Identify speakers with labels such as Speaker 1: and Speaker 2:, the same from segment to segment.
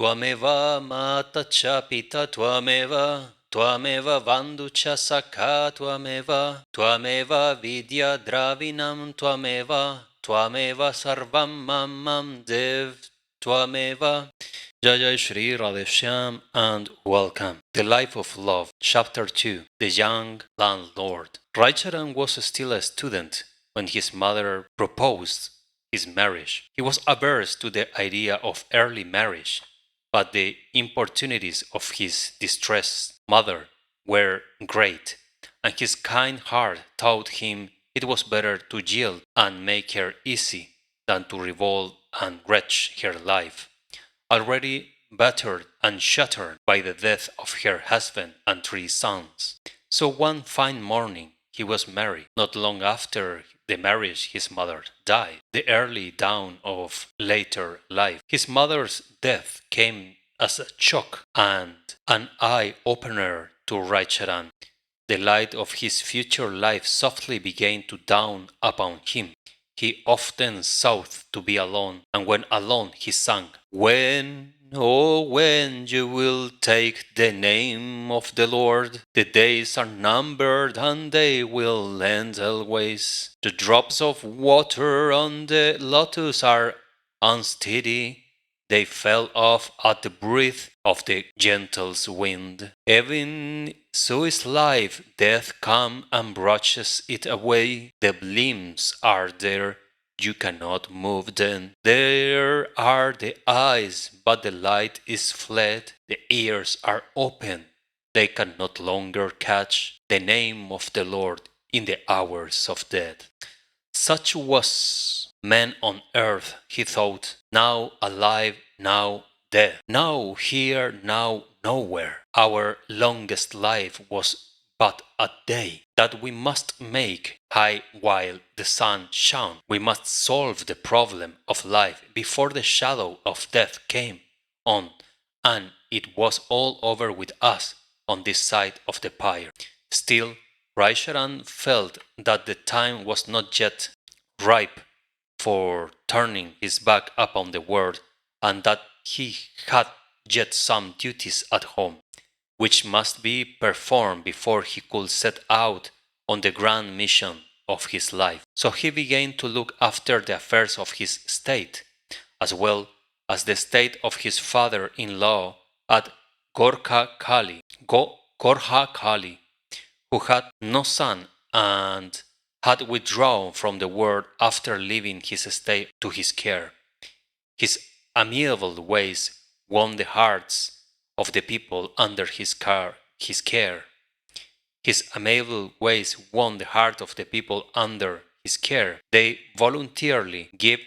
Speaker 1: Tvameva mata cha pita tvameva bandhu cha sakha tvameva vidya dravinam tvameva sarvam mamam dev tvameva. Jay Sri Radheshyam and welcome. The Life of Love, Chapter 2, The Young Landlord. Radharaman was still a student when his mother proposed his marriage. He was averse to the idea of early marriage, but the importunities of his distressed mother were great, and his kind heart taught him it was better to yield and make her easy than to revolt and wretch her life, already battered and shattered by the death of her husband and 3 sons. So one fine morning he was married. Not long after the marriage his mother died, the early dawn of later life. His mother's death came as a shock and an eye-opener to Radharaman. The light of his future life softly began to dawn upon him. He often sought to be alone, and when alone he sang, "When, oh when you will take the name of the Lord, the days are numbered and they will end always. The drops of water on the lotus are unsteady, they fell off at the breath of the gentle wind. Even so is life, death comes and brushes it away. The limbs are there, you cannot move them. There are the eyes, but the light is fled. The ears are open, they can not longer catch the name of the Lord in the hours of death." Such was man on earth, he thought, now alive, now dead, now here, now nowhere. Our longest life was but a day that we must make high while the sun shone. We must solve the problem of life before the shadow of death came on, and it was all over with us on this side of the pyre. Still, Radharaman felt that the time was not yet ripe for turning his back upon the world, and that he had yet some duties at home, which must be performed before he could set out on the grand mission of his life. So he began to look after the affairs of his state, as well as the state of his father-in-law at 𝐏𝐥𝐞𝐚𝐬𝐞, who had no son and had withdrawn from the world after leaving his estate to his care. His amiable ways won the hearts of the people under his care. His amiable ways won the heart of the people under his care. They voluntarily gave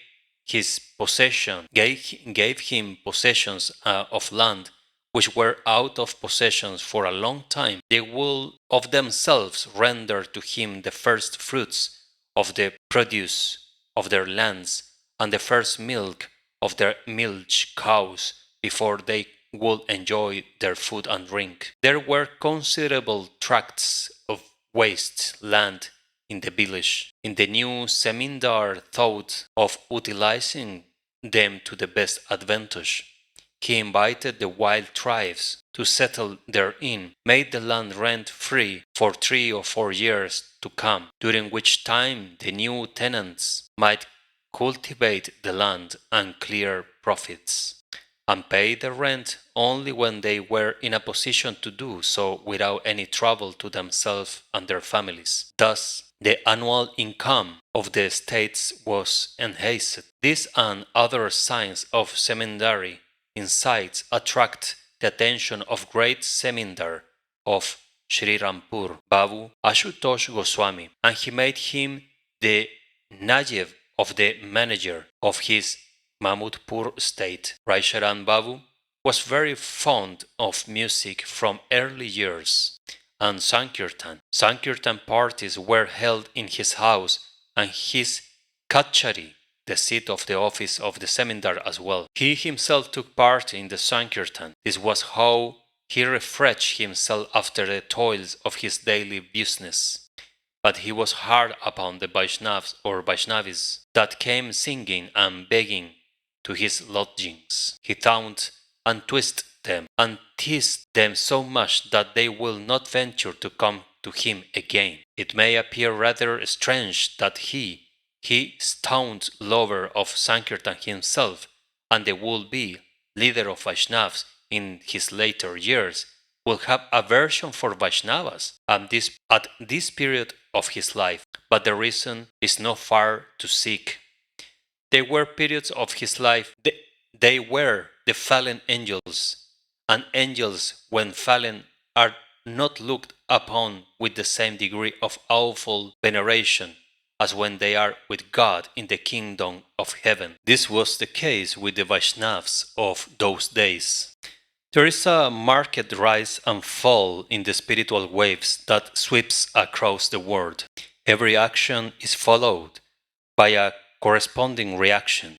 Speaker 1: him possessions of land which were out of possession for a long time. They will of themselves render to him the first fruits of the produce of their lands and the first milk of their milch cows before they would enjoy their food and drink. There were considerable tracts of waste land in the village. In the new Zemindar thought of utilizing them to the best advantage. He invited the wild tribes to settle therein, made the land rent-free for 3 or 4 years to come, during which time the new tenants might cultivate the land and clear profits, and pay the rent only when they were in a position to do so without any trouble to themselves and their families. Thus, the annual income of the estates was enhanced. This and other signs of zemindari insights attract the attention of great zemindar of Srirampur, Babu Ashutosh Goswami, and he made him the Nayev of the manager of his Mahmudpur estate. Radharaman Babu was very fond of music from early years, and Sankirtan parties were held in his house and his Kachari, the seat of the office of the Zemindar as well. He himself took part in the Sankirtan. This was how he refreshed himself after the toils of his daily business. But he was hard upon the Vaishnavas or Vaishnavis that came singing and begging to his lodgings. He thought and twist them, and tease them so much that they will not venture to come to him again. It may appear rather strange that he staunch lover of Sankirtan himself, and the would-be leader of Vaishnavas in his later years, will have aversion for Vaishnavas at this period of his life, but the reason is not far to seek. There were periods of his life, they were the fallen angels, and angels, when fallen, are not looked upon with the same degree of awful veneration as when they are with God in the kingdom of heaven. This was the case with the Vaishnavas of those days. There is a marked rise and fall in the spiritual waves that sweeps across the world. Every action is followed by a corresponding reaction.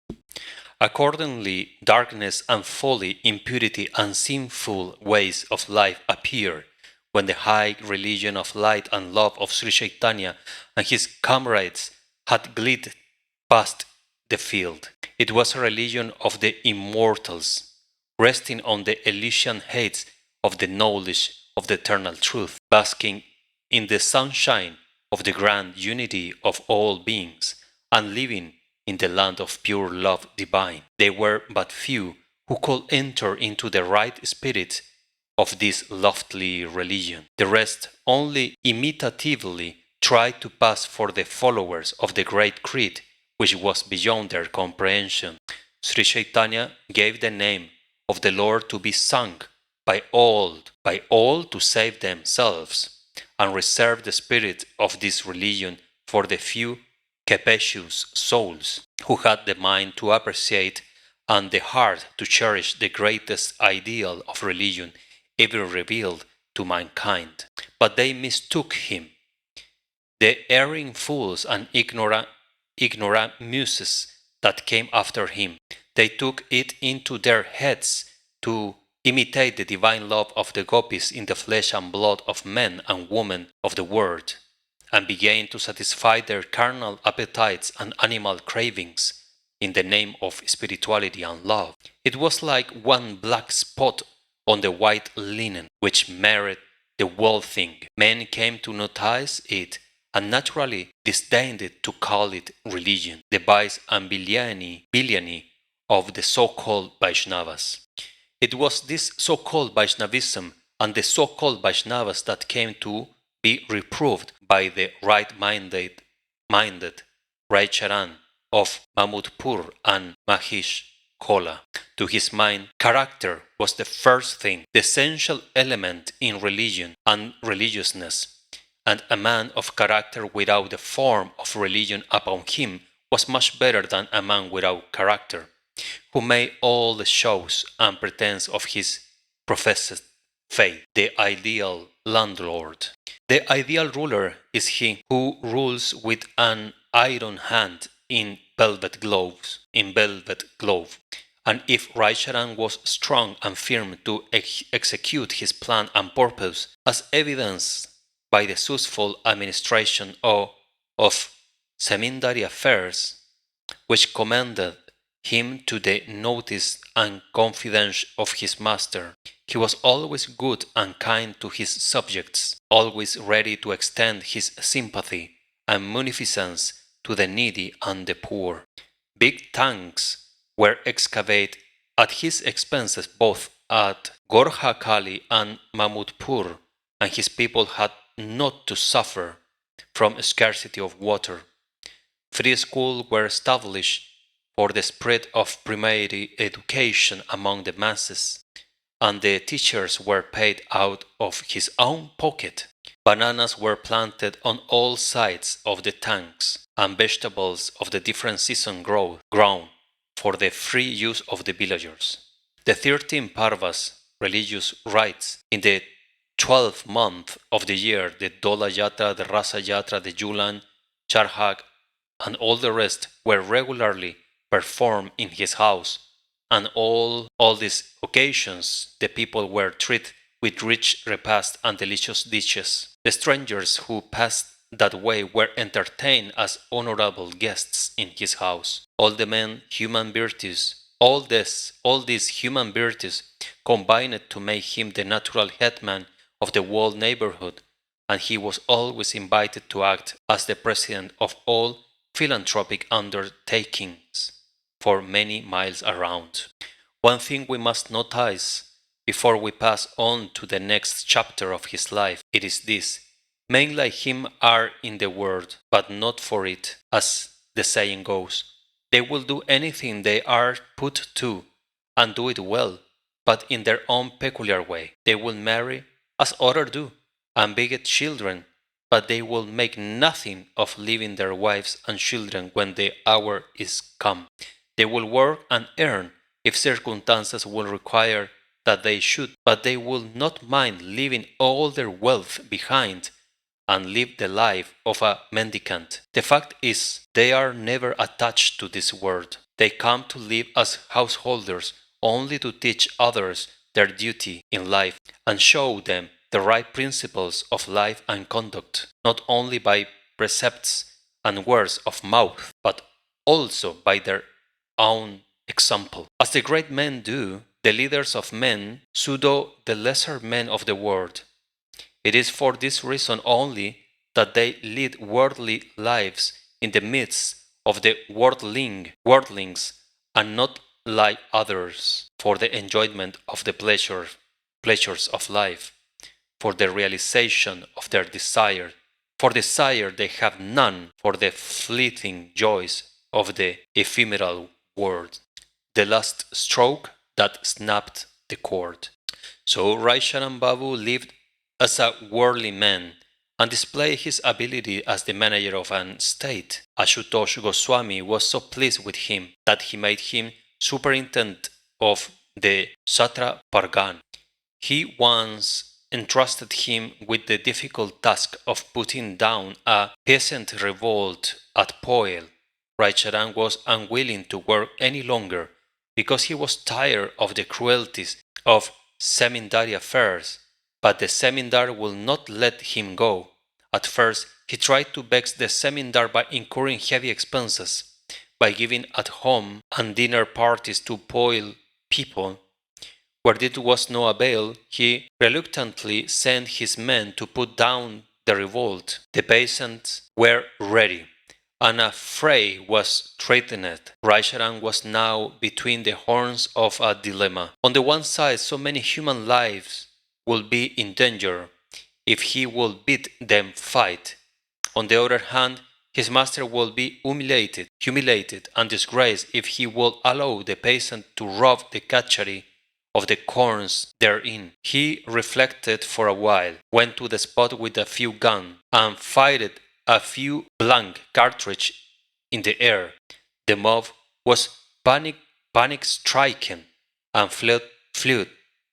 Speaker 1: Accordingly, darkness and folly, impurity and sinful ways of life appear when the high religion of light and love of Sri Chaitanya and his comrades had glided past the field. It was a religion of the immortals, resting on the Elysian heights of the knowledge of the eternal truth, basking in the sunshine of the grand unity of all beings, and living in the land of pure love divine. There were but few who could enter into the right spirit of this lofty religion. The rest only imitatively tried to pass for the followers of the great creed, which was beyond their comprehension. Sri Chaitanya gave the name of the Lord to be sung by all to save themselves, and reserved the spirit of this religion for the few capacious souls who had the mind to appreciate and the heart to cherish the greatest ideal of religion ever revealed to mankind. But they mistook him. The erring fools and ignorant muses that came after him, they took it into their heads to imitate the divine love of the gopis in the flesh and blood of men and women of the world, and began to satisfy their carnal appetites and animal cravings in the name of spirituality and love. It was like one black spot on the white linen, which marred the whole thing. Men came to notice it, and naturally disdained to call it religion, the vice and villainy of the so-called Vaishnavas. It was this so-called Vaishnavism and the so-called Vaishnavas that came to be reproved by the right-minded Radharaman of Mahmudpur and Mahish Kola. To his mind, character was the first thing, the essential element in religion and religiousness, and a man of character without the form of religion upon him was much better than a man without character, who made all the shows and pretense of his professed faith, the ideal landlord. The ideal ruler is he who rules with an iron hand in velvet glove. And if Radharaman was strong and firm to execute his plan and purpose, as evidenced by the successful administration of Zamindari affairs, which commended him to the notice and confidence of his master, he was always good and kind to his subjects, always ready to extend his sympathy and munificence to the needy and the poor. Big tanks were excavated at his expenses both at Gorkhakali and Mahmudpur, and his people had not to suffer from scarcity of water. Free schools were established for the spread of primary education among the masses, and the teachers were paid out of his own pocket. Bananas were planted on all sides of the tanks, and vegetables of the different seasons grown for the free use of the villagers. The 13 Parvas, religious rites, in the 12th month of the year, the Dola Yatra, the Rasa Yatra, the Julan, Charhag, and all the rest were regularly performed in his house, and all these occasions the people were treated with rich repast and delicious dishes. The strangers who passed that way were entertained as honorable guests in his house. All the men, human virtues, All these human virtues combined to make him the natural headman of the whole neighborhood, and he was always invited to act as the president of all philanthropic undertakings for many miles around. One thing we must notice before we pass on to the next chapter of his life, it is this: men like him are in the world, but not for it, as the saying goes. They will do anything they are put to, and do it well, but in their own peculiar way. They will marry, as others do, and beget children, but they will make nothing of leaving their wives and children when the hour is come. They will work and earn, if circumstances will require that they should, but they will not mind leaving all their wealth behind and live the life of a mendicant. The fact is, they are never attached to this world. They come to live as householders only to teach others their duty in life and show them the right principles of life and conduct, not only by precepts and words of mouth, but also by their own example. As the great men do, the leaders of men, so do the lesser men of the world. It is for this reason only that they lead worldly lives in the midst of the worldlings, and not like others, for the enjoyment of the pleasures of life, for the realization of their desire. For desire they have none, for the fleeting joys of the ephemeral world. The last stroke that snapped the cord. So Rajaram Babu lived as a worldly man and displayed his ability as the manager of an estate. Ashutosh Goswami was so pleased with him that he made him superintendent of the Satra Pargan. He once entrusted him with the difficult task of putting down a peasant revolt at Poel. Rajaram was unwilling to work any longer because he was tired of the cruelties of semindari affairs, but the semindar would not let him go. At first, he tried to vex the semindar by incurring heavy expenses, by giving at home and dinner parties to Poel people. Where it was no avail, he reluctantly sent his men to put down the revolt. The peasants were ready, and a fray was threatened. Rajaram was now between the horns of a dilemma. On the one side, so many human lives would be in danger if he would bid them fight. On the other hand, his master would be humiliated and disgraced if he would allow the peasant to rob the catchery of the corns therein. He reflected for a while, went to the spot with a few guns, and fired a few blank cartridges in the air. The mob was panic-stricken and fled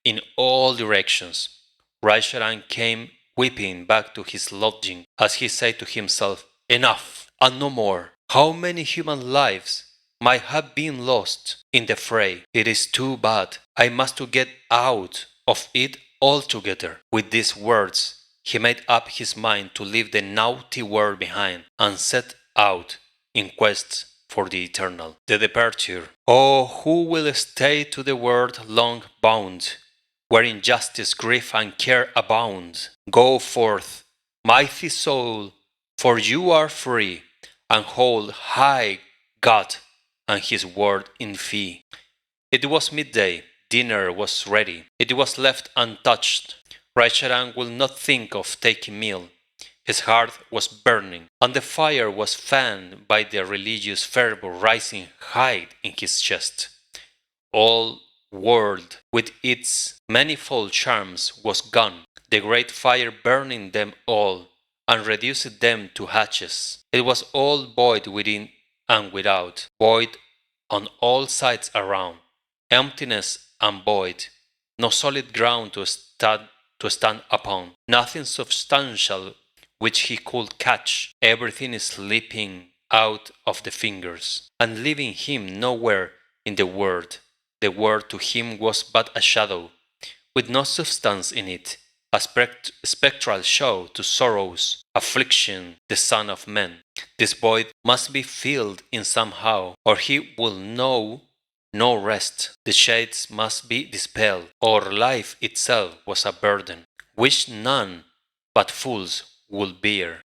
Speaker 1: in all directions. Rajaram came weeping back to his lodging as he said to himself, "Enough, and no more. How many human lives might have been lost in the fray? It is too bad. I must get out of it altogether." With these words, he made up his mind to leave the naughty world behind and set out in quest for the eternal. The departure. Oh, who will stay to the world long bound, where injustice, grief, and care abound? Go forth, mighty soul, for you are free, and hold high God and his word in fee. It was midday, dinner was ready, it was left untouched. Rajaram will not think of taking meal. His heart was burning, and the fire was fanned by the religious fervor rising high in his chest. All world, with its manifold charms, was gone, the great fire burning them all, and reduced them to ashes. It was all void within and without, void on all sides around, emptiness and void, no solid ground to stand upon, nothing substantial which he could catch, everything slipping out of the fingers, and leaving him nowhere in the world. The world to him was but a shadow, with no substance in it, a spectral show to sorrows, affliction, the son of men. This void must be filled in somehow, or he will know no rest. The shades must be dispelled, or life itself was a burden, which none but fools would bear.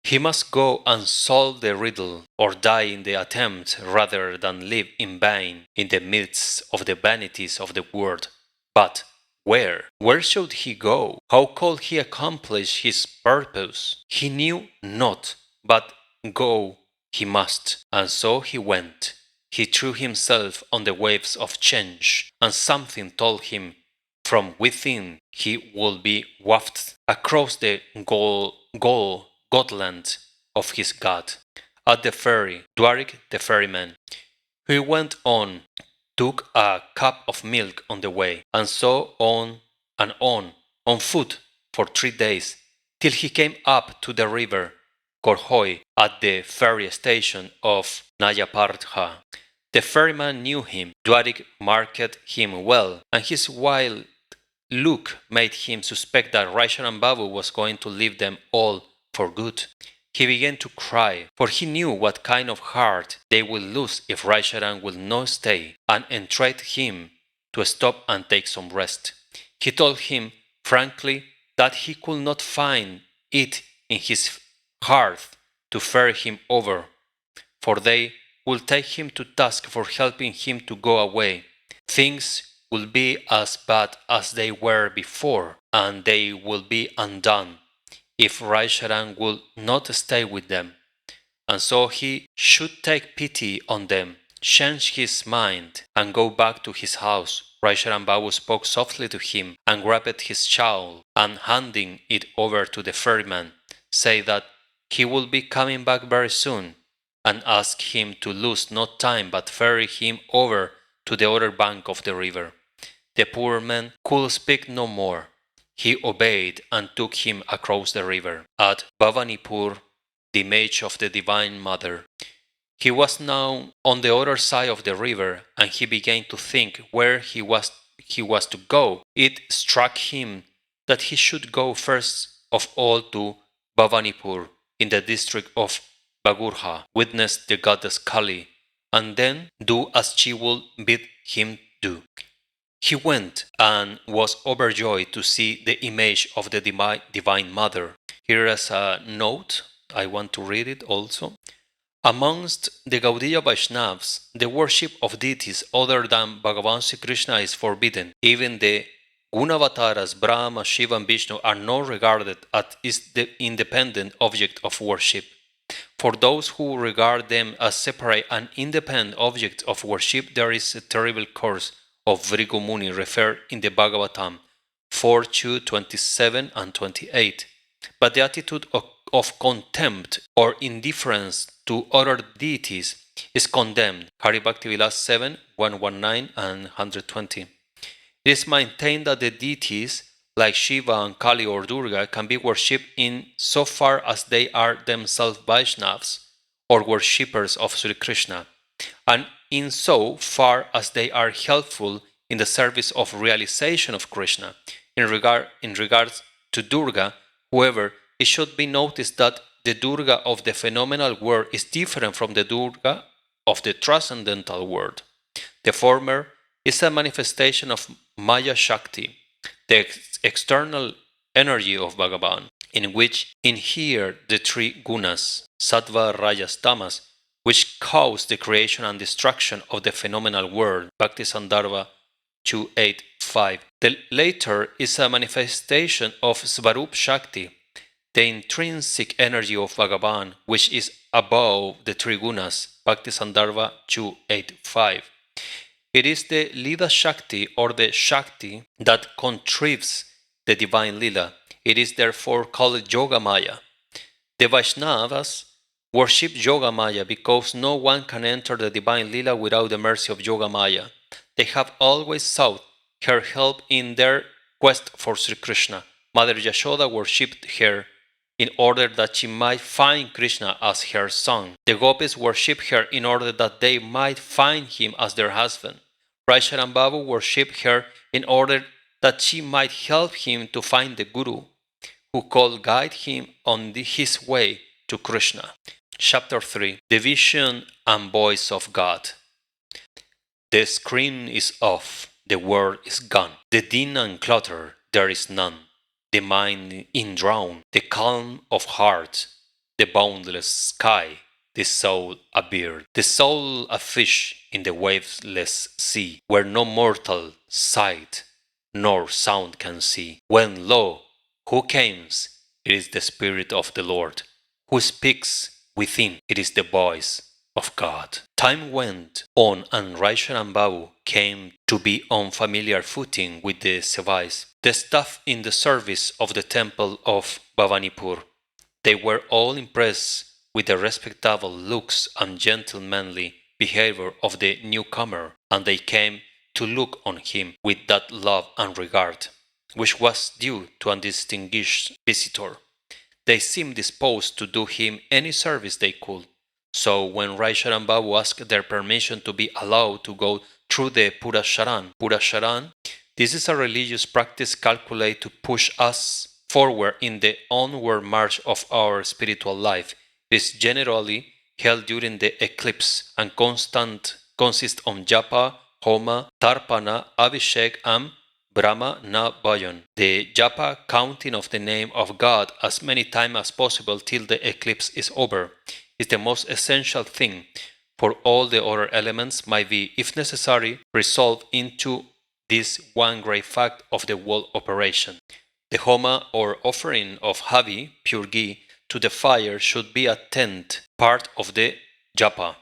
Speaker 1: He must go and solve the riddle, or die in the attempt, rather than live in vain in the midst of the vanities of the world. But where? Where should he go? How could he accomplish his purpose? He knew not, but go he must, and so he went. He threw himself on the waves of change, and something told him from within he would be wafted across the Gotland of his God. At the ferry, Dwarik the ferryman, he went on, took a cup of milk on the way, and so and on foot for 3 days, till he came up to the river Korhoi at the ferry station of Nayapartha. The ferryman knew him. Dwarik marked him well, and his wild look made him suspect that Rai Babu was going to leave them all for good. He began to cry, for he knew what kind of heart they would lose if Rai would not stay, and entreated him to stop and take some rest. He told him frankly that he could not find it in his heart to ferry him over, for they would take him to task for helping him to go away. Things will be as bad as they were before, and they will be undone if Rai will not stay with them. And so he should take pity on them, change his mind, and go back to his house. Rai Babu spoke softly to him and grabbed his shawl, and handing it over to the ferryman, said that he would be coming back very soon, and asked him to lose no time but ferry him over to the other bank of the river. The poor man could speak no more. He obeyed and took him across the river. At Bhavanipur, the image of the Divine Mother. He was now on the other side of the river, and he began to think where he was to go. It struck him that he should go first of all to Bhavanipur, in the district of Bagurha, witness the goddess Kali, and then do as she would bid him do. He went and was overjoyed to see the image of the Divine Mother. Here is a note, I want to read it also. Amongst the Gaudiya Vaishnavas, the worship of deities other than Bhagavan Sri Krishna is forbidden. Even the Gunavataras, Brahma, Shiva and Vishnu are not regarded as the independent object of worship. For those who regard them as separate and independent objects of worship, there is a terrible curse of Vrigu Muni referred in the Bhagavatam 4:27 and 28. But the attitude of contempt or indifference to other deities is condemned. Hari Bhakti Vilas 7, 119 and 120. It is maintained that the deities like Shiva and Kali or Durga can be worshipped in so far as they are themselves Vaishnavas or worshippers of Sri Krishna, and in so far as they are helpful in the service of realization of Krishna. In regards to Durga, however, it should be noticed that the Durga of the phenomenal world is different from the Durga of the transcendental world. The former is a manifestation of Maya Shakti, the external energy of Bhagavan, in which inhere the three gunas, sattva, rajas, tamas, which cause the creation and destruction of the phenomenal world, Bhakti Sandarbha 285. The later is a manifestation of Svarup Shakti, the intrinsic energy of Bhagavan, which is above the three gunas, Bhakti Sandarbha 285. It is the Lila Shakti or the Shakti that contrives the divine Lila. It is therefore called Yoga Maya. The Vaishnavas worship Yoga Maya because no one can enter the divine Lila without the mercy of Yoga Maya. They have always sought her help in their quest for Sri Krishna. Mother Yashoda worshipped her in order that she might find Krishna as her son. The gopis worshipped her in order that they might find him as their husband. Rai Babu worshipped her in order that she might help him to find the Guru, who could guide him on his way to Krishna. Chapter 3. The Vision and Voice of God. The screen is off, the world is gone. The din and clutter, there is none. The mind indrowned, the calm of heart, the boundless sky, the soul a bird, the soul a fish in the waveless sea, where no mortal sight nor sound can see. When lo, who comes? It is the Spirit of the Lord, who speaks within. It is the voice of God. Time went on and Radharaman Babu came to be on familiar footing with the Sevais, the staff in the service of the temple of Bhavanipur. They were all impressed with the respectable looks and gentlemanly behavior of the newcomer, and they came to look on him with that love and regard which was due to a distinguished visitor. They seemed disposed to do him any service they could. So when Radharaman Babu asked their permission to be allowed to go through the Puracharan, this is a religious practice calculated to push us forward in the onward march of our spiritual life. It is generally held during the eclipse and consists of japa, homa, tarpana, abhishek, and Brahma na Bhajan. The japa, counting of the name of God as many times as possible till the eclipse is over, is the most essential thing, for all the other elements might be, if necessary, resolved into this one great fact of the whole operation. The homa or offering of havi, pure ghee, to the fire should be a tenth part of the japa.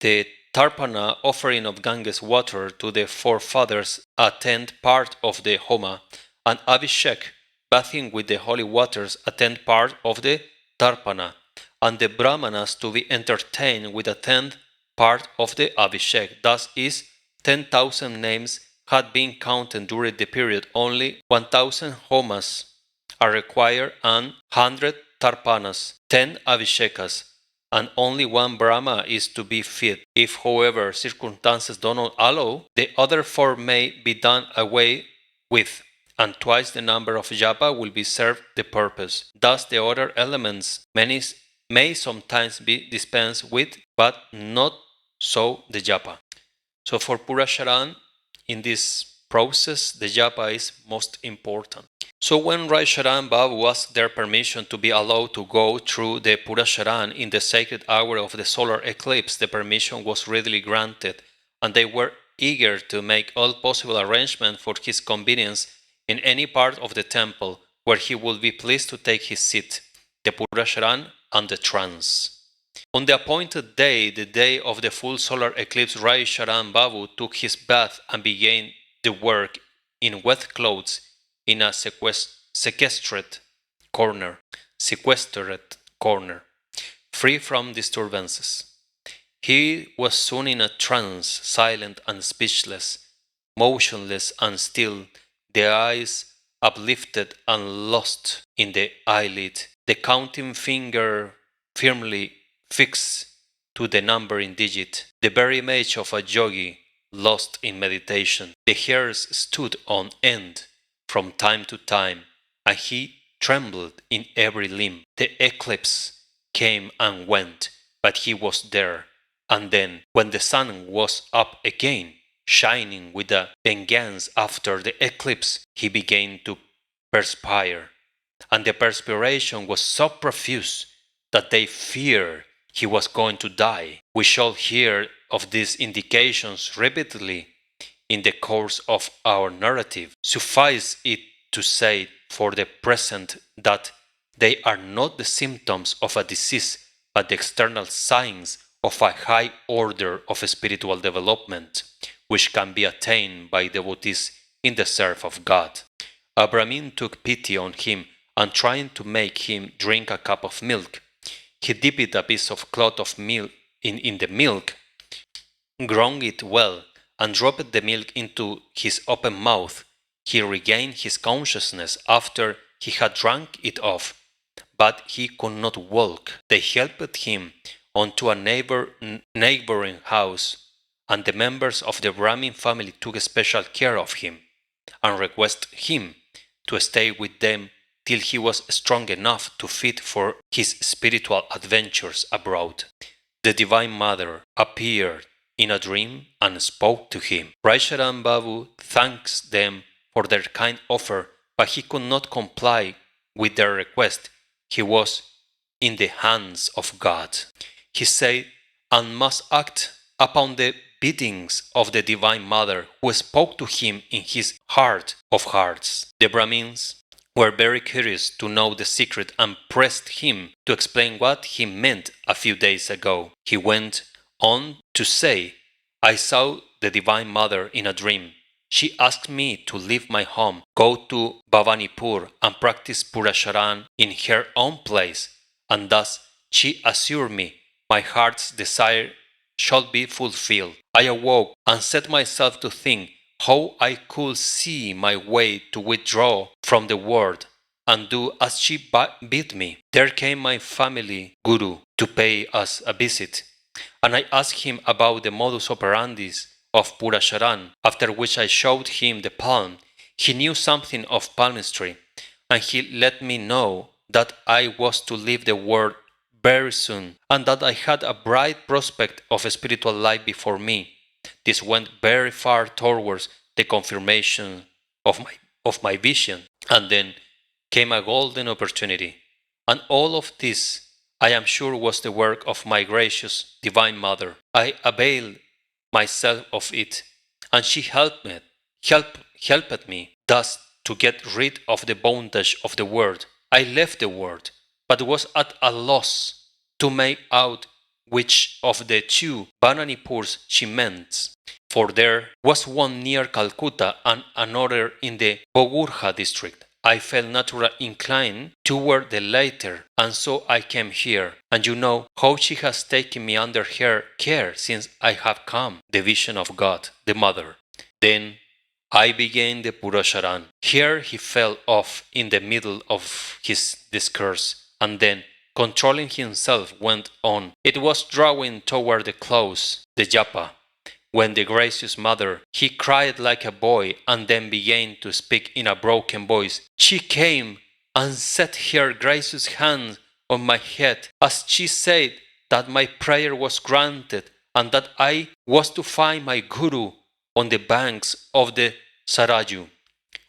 Speaker 1: The Tarpana, offering of Ganges water to the forefathers, a tenth part of the homa, and Abhishek, bathing with the holy waters, a tenth part of the Tarpana, and the Brahmanas to be entertained with a tenth part of the Abhishek. Thus is 10,000 names had been counted during the period. Only 1,000 homas are required and 100 Tarpanas, 10 Abhishekas, and only one Brahma is to be fed. If, however, circumstances do not allow, the other four may be done away with, and twice the number of japa will be served the purpose. Thus the other elements may sometimes be dispensed with, but not so the japa. So for Puracharan, in this process, the japa is most important. So when Radharaman Babu asked their permission to be allowed to go through the Puracharan in the sacred hour of the solar eclipse, the permission was readily granted, and they were eager to make all possible arrangements for his convenience in any part of the temple where he would be pleased to take his seat, the Puracharan and the trance. On the appointed day, the day of the full solar eclipse, Radharaman Babu took his bath and began the work in wet clothes in a sequestered corner, free from disturbances. He was soon in a trance, silent and speechless, motionless and still, the eyes uplifted and lost in the eyelid, the counting finger firmly fixed to the numbering digit, the very image of a yogi lost in meditation. The hairs stood on end from time to time, and he trembled in every limb. The eclipse came and went, but he was there. And then, when the sun was up again, shining with a vengeance after the eclipse, he began to perspire. And the perspiration was so profuse that they feared he was going to die. We shall hear of these indications repeatedly in the course of our narrative. Suffice it to say for the present that they are not the symptoms of a disease, but the external signs of a high order of spiritual development, which can be attained by devotees in the service of God. A Brahmin took pity on him, and trying to make him drink a cup of milk, he dipped a piece of cloth of milk in the milk, ground it well, and dropped the milk into his open mouth. He regained his consciousness after he had drunk it off, but he could not walk. They helped him onto a neighboring house, and the members of the Brahmin family took special care of him, and requested him to stay with them till he was strong enough to fit for his spiritual adventures abroad. The Divine Mother appeared in a dream and spoke to him. Radharaman Babu thanks them for their kind offer, but he could not comply with their request. He was in the hands of God. He said, and must act upon the biddings of the Divine Mother, who spoke to him in his heart of hearts. The Brahmins were very curious to know the secret and pressed him to explain what he meant a few days ago. He went on to say, I saw the Divine Mother in a dream. She asked me to leave my home, go to Bhavanipur and practice Puracharan in her own place, and thus she assured me my heart's desire shall be fulfilled. I awoke and set myself to think how I could see my way to withdraw from the world and do as she bid me. There came my family guru to pay us a visit, and I asked him about the modus operandi of Puracharan, after which I showed him the palm. He knew something of palmistry, and he let me know that I was to leave the world very soon, and that I had a bright prospect of a spiritual life before me. This went very far towards the confirmation of my vision, and then came a golden opportunity. And all of this, I am sure, was the work of my gracious Divine Mother. I availed myself of it, and she helped me thus to get rid of the bondage of the world. I left the world, but was at a loss to make out which of the two Bhavanipurs she meant, for there was one near Calcutta and another in the Bogurha district. I felt naturally inclined toward the latter, and so I came here. And you know how she has taken me under her care since I have come, the vision of God, the Mother. Then I began the Puracharan. Here he fell off in the middle of his discourse, and then, controlling himself, went on. It was drawing toward the close, the japa, when the gracious Mother, he cried like a boy, and then began to speak in a broken voice. She came and set her gracious hand on my head, as she said that my prayer was granted, and that I was to find my Guru on the banks of the Saraju,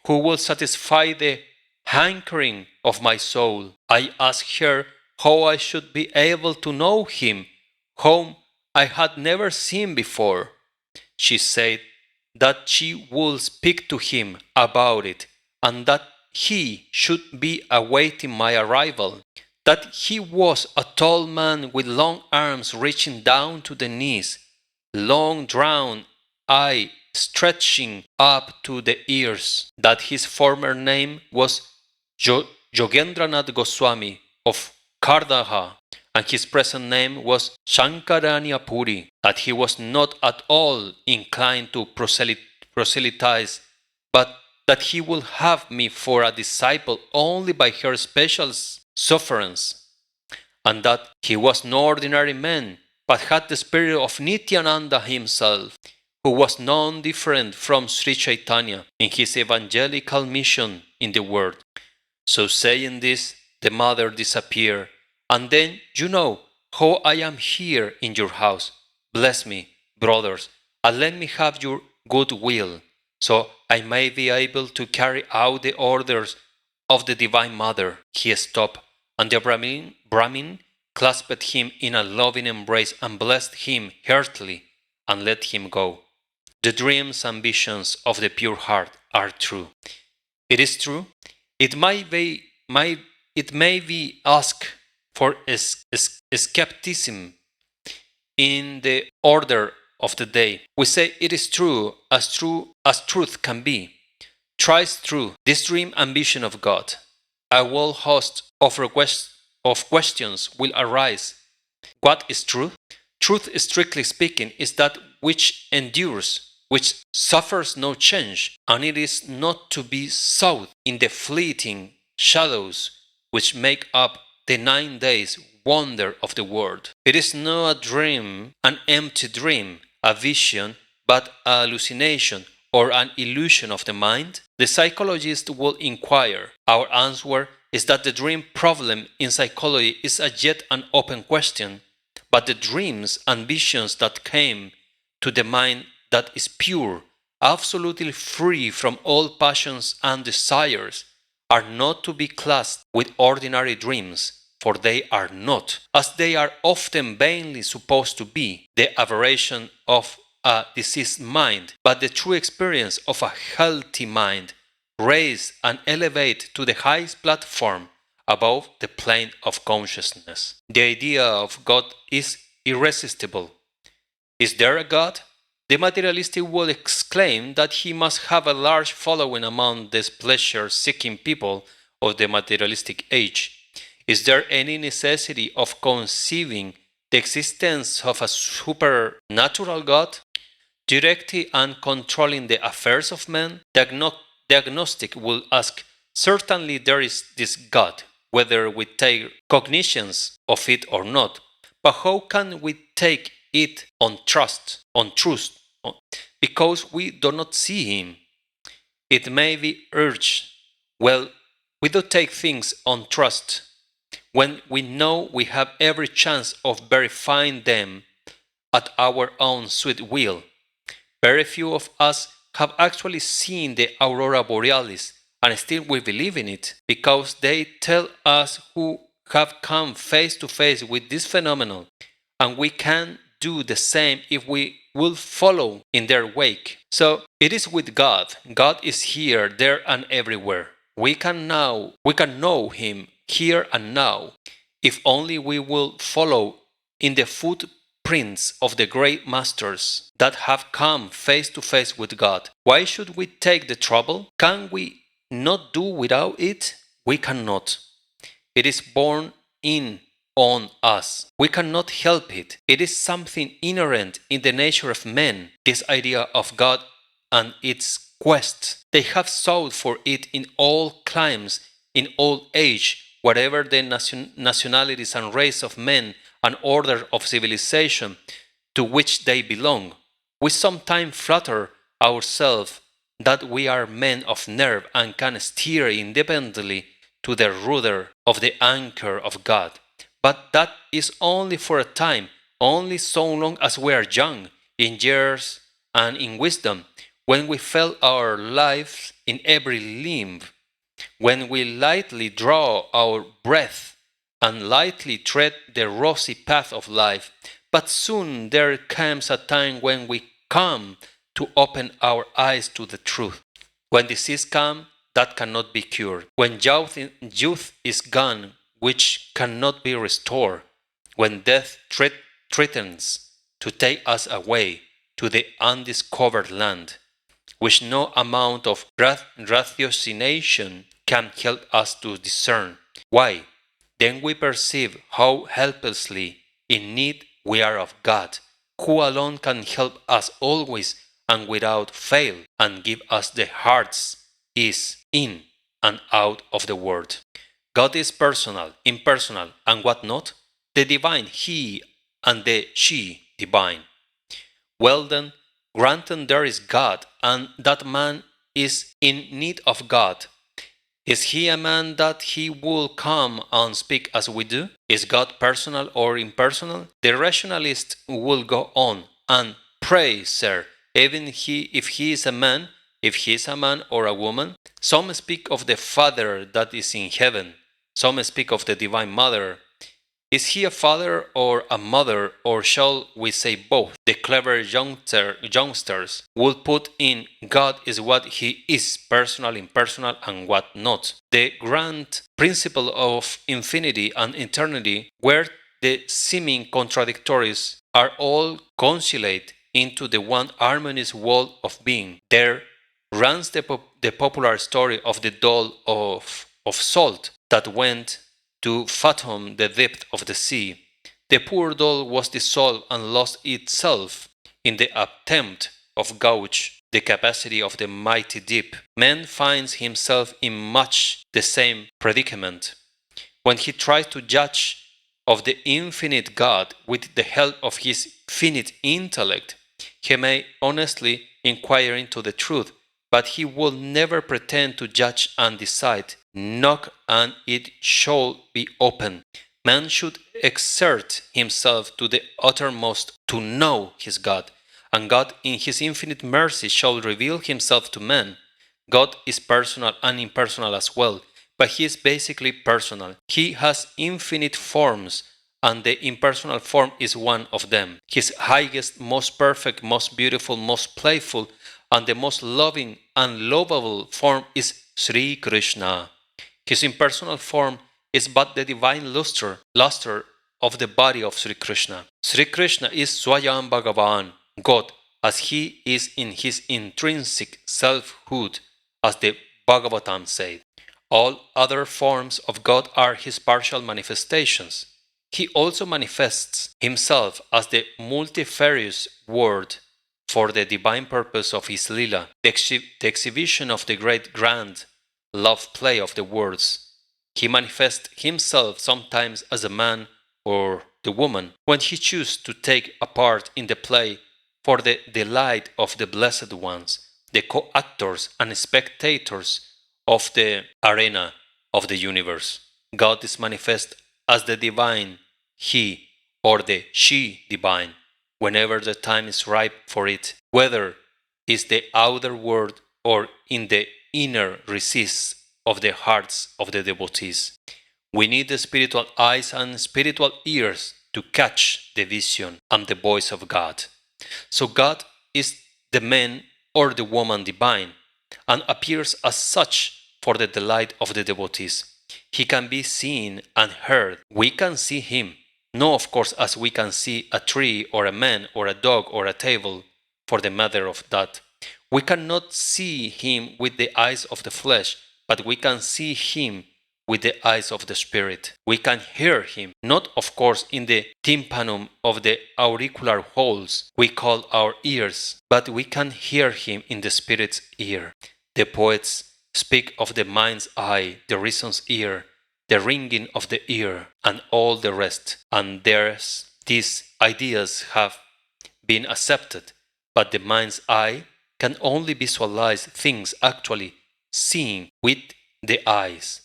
Speaker 1: who will satisfy the hankering of my soul. I asked her how I should be able to know him, whom I had never seen before. She said that she would speak to him about it, and that he should be awaiting my arrival, that he was a tall man with long arms reaching down to the knees, long drawn eye stretching up to the ears, that his former name was Yogendranath Goswami of Kardaha, and his present name was Shankaranya Puri, that he was not at all inclined to proselytize, but that he would have me for a disciple only by her special sufferance, and that he was no ordinary man, but had the spirit of Nityananda himself, who was none different from Sri Chaitanya in his evangelical mission in the world. So saying this, the Mother disappeared. And then you know how I am here in your house. Bless me, brothers, and let me have your good will, so I may be able to carry out the orders of the Divine Mother. He stopped, and the Brahmin clasped him in a loving embrace and blessed him heartily and let him go. The dreams and visions of the pure heart are true. It is true. It may be asked for skepticism in the order of the day. We say it is true as truth can be. Thrice true, this dream and vision of God. A whole host of questions will arise. What is truth? Truth, strictly speaking, is that which endures, which suffers no change, and it is not to be sought in the fleeting shadows which make up the 9 days wonder of the world. It is not a dream, an empty dream, a vision, but a hallucination or an illusion of the mind. The psychologist will inquire. Our answer is that the dream problem in psychology is as yet an open question, but the dreams and visions that came to the mind that is pure, absolutely free from all passions and desires, are not to be classed with ordinary dreams, for they are not, as they are often vainly supposed to be, the aberration of a diseased mind, but the true experience of a healthy mind, raised and elevated to the highest platform above the plane of consciousness. The idea of God is irresistible. Is there a God? The materialistic will exclaim that he must have a large following among these pleasure-seeking people of the materialistic age. Is there any necessity of conceiving the existence of a supernatural God, directing and controlling the affairs of men? The agnostic will ask, certainly there is this God, whether we take cognizance of it or not, but how can we take it on truth, because we do not see him? It may be urged, well, we do take things on trust when we know we have every chance of verifying them at our own sweet will. Very few of us have actually seen the aurora borealis, and still we believe in it, because they tell us who have come face to face with this phenomenon, and we can do the same if we will follow in their wake. So it is with God. God is here, there, and everywhere. We can know him here and now, if only we will follow in the footprints of the great masters that have come face to face with God. Why should we take the trouble? Can we not do without it? We cannot. It is born in on us. We cannot help it. It is something inherent in the nature of men, this idea of God and its quest. They have sought for it in all climes, in all age, whatever the nationalities and race of men and order of civilization to which they belong. We sometimes flatter ourselves that we are men of nerve and can steer independently to the rudder of the anchor of God. But that is only for a time, only so long as we are young, in years and in wisdom, when we feel our lives in every limb, when we lightly draw our breath and lightly tread the rosy path of life. But soon there comes a time when we come to open our eyes to the truth. When disease comes, that cannot be cured. When youth is gone, which cannot be restored. When death threatens to take us away to the undiscovered land, which no amount of ratiocination can help us to discern. Why? Then we perceive how helplessly in need we are of God, who alone can help us always and without fail, and give us the heart's ease in and out of the world. God is personal, impersonal, and what not? The divine He and the She divine. Well then, granted there is God, and that man is in need of God. Is he a man that he will come and speak as we do? Is God personal or impersonal? The rationalist will go on, and pray, sir, even if he is a man, if he is a man or a woman. Some speak of the Father that is in heaven. Some speak of the Divine Mother. Is he a father or a mother, or shall we say both? The clever youngsters will put in God is what he is, personal, impersonal, and what not. The grand principle of infinity and eternity, where the seeming contradictories are all conciliate into the one harmonious wall of being. There runs the popular story of the doll of salt that went to fathom the depth of the sea. The poor doll was dissolved and lost itself in the attempt of gauge the capacity of the mighty deep. Man finds himself in much the same predicament. When he tries to judge of the infinite God with the help of his finite intellect, he may honestly inquire into the truth, but he will never pretend to judge and decide. Knock and it shall be open. Man should exert himself to the uttermost to know his God, And God in His infinite mercy shall reveal Himself to men. God is personal and impersonal as well, but He is basically personal. He has infinite forms, and the impersonal form is one of them. His highest, most perfect, most beautiful, most playful, and the most loving and lovable form is Sri Krishna. His impersonal form is but the divine luster of the body of Sri Krishna. Sri Krishna is Swayam Bhagavan, God, as He is in His intrinsic selfhood, as the Bhagavatam said. All other forms of God are His partial manifestations. He also manifests Himself as the multifarious Word for the divine purpose of His Lila, the exhibition of the great grand love play of the words. He manifests Himself sometimes as a man or the woman when He chooses to take a part in the play for the delight of the blessed ones, the co-actors and spectators of the arena of the universe. God is manifest as the divine He or the She divine whenever the time is ripe for it, whether is the outer world or in the inner recesses of the hearts of the devotees. We need the spiritual eyes and spiritual ears to catch the vision and the voice of God. So God is the man or the woman divine and appears as such for the delight of the devotees. He can be seen and heard. We can see Him, not of course as we can see a tree or a man or a dog or a table, for the matter of that. We cannot see Him with the eyes of the flesh, but we can see Him with the eyes of the Spirit. We can hear Him, not of course in the tympanum of the auricular holes we call our ears, but we can hear Him in the Spirit's ear. The poets speak of the mind's eye, the reason's ear, the ringing of the ear, and all the rest, and these ideas have been accepted, but the mind's eye can only visualize things actually seen with the eyes.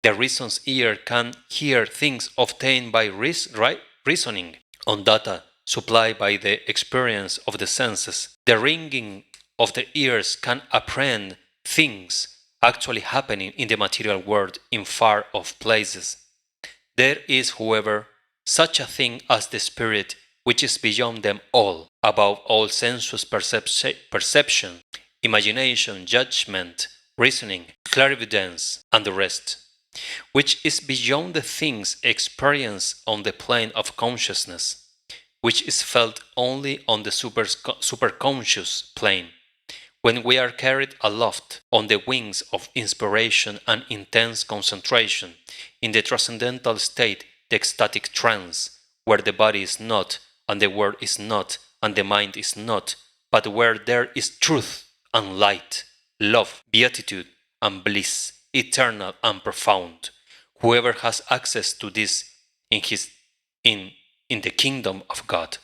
Speaker 1: The reason's ear can hear things obtained by reasoning on data supplied by the experience of the senses. The ringing of the ears can apprehend things actually happening in the material world in far off places. There is, however, such a thing as the spirit which is beyond them all, above all sensuous perception, imagination, judgment, reasoning, clarividence, and the rest, which is beyond the things experienced on the plane of consciousness, which is felt only on the superconscious plane, when we are carried aloft on the wings of inspiration and intense concentration in the transcendental state, the ecstatic trance, where the body is not, and the world is not, and the mind is not, but where there is truth and light, love, beatitude, and bliss, eternal and profound. Whoever has access to this in the kingdom of God,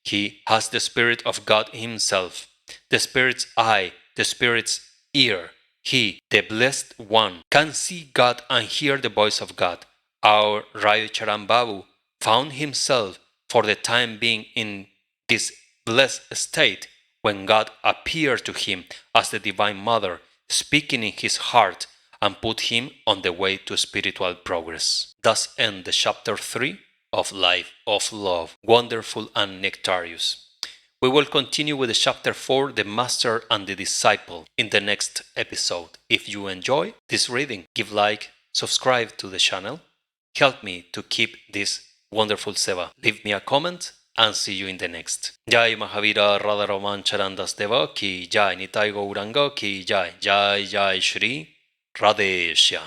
Speaker 1: he has the Spirit of God Himself, the Spirit's eye, the Spirit's ear. He, the Blessed One, can see God and hear the voice of God. Our Radharaman Babu found himself for the time being in this blessed state when God appeared to him as the Divine Mother, speaking in his heart, and put him on the way to spiritual progress. Thus ends the chapter 3 of Life of Love, wonderful and nectarious. We will continue with the chapter 4, the Master and the Disciple, in the next episode. If you enjoy this reading, give like, subscribe to the channel, help me to keep this wonderful seva. Leave me a comment and see you in the next. Jai Mahavira Radharaman Charan Das Dev ki Jai, Nitai 𝐿 ki Jai, Jai Jai Sri Radheshyam.